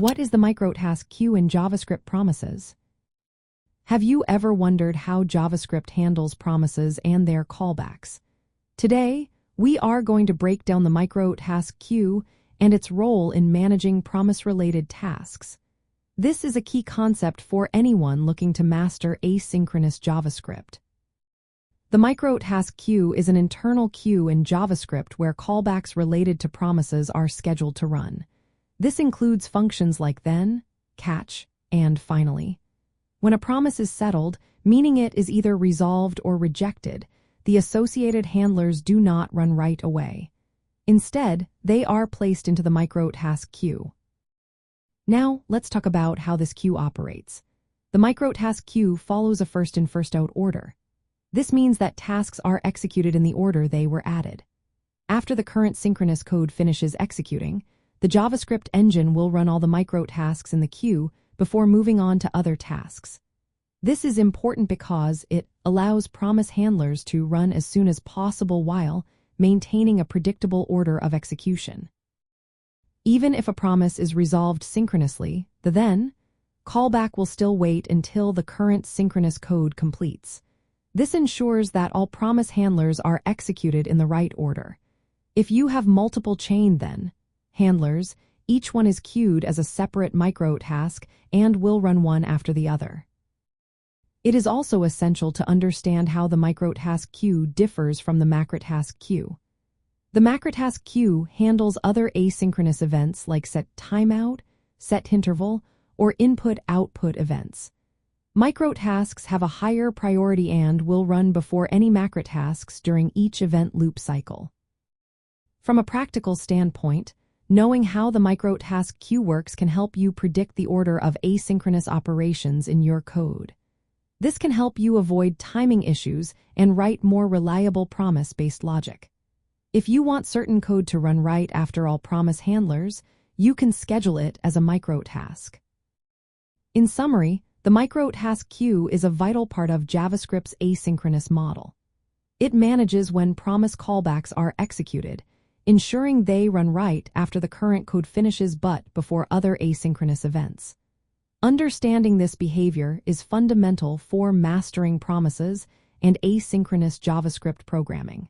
What is the microtask queue in JavaScript promises? Have you ever wondered how JavaScript handles promises and their callbacks? Today, we are going to break down the microtask queue and its role in managing promise-related tasks. This is a key concept for anyone looking to master asynchronous JavaScript. The microtask queue is an internal queue in JavaScript where callbacks related to promises are scheduled to run. This includes functions like then, catch, and finally. When a promise is settled, meaning it is either resolved or rejected, the associated handlers do not run right away. Instead, they are placed into the microtask queue. Now, let's talk about how this queue operates. The microtask queue follows a first-in, first-out order. This means that tasks are executed in the order they were added. After the current synchronous code finishes executing, the JavaScript engine will run all the microtasks in the queue before moving on to other tasks. This is important because it allows promise handlers to run as soon as possible while maintaining a predictable order of execution. Even if a promise is resolved synchronously, the then callback will still wait until the current synchronous code completes. This ensures that all promise handlers are executed in the right order. If you have multiple chain then handlers, each one is queued as a separate microtask and will run one after the other. It is also essential to understand how the microtask queue differs from the macrotask queue. The macrotask queue handles other asynchronous events like set timeout, set interval, or input-output events. Microtasks have a higher priority and will run before any macrotasks during each event loop cycle. From a practical standpoint, knowing how the microtask queue works can help you predict the order of asynchronous operations in your code. This can help you avoid timing issues and write more reliable promise-based logic. If you want certain code to run right after all promise handlers, you can schedule it as a microtask. In summary, the microtask queue is a vital part of JavaScript's asynchronous model. It manages when promise callbacks are executed, ensuring they run right after the current code finishes but before other asynchronous events. Understanding this behavior is fundamental for mastering promises and asynchronous JavaScript programming.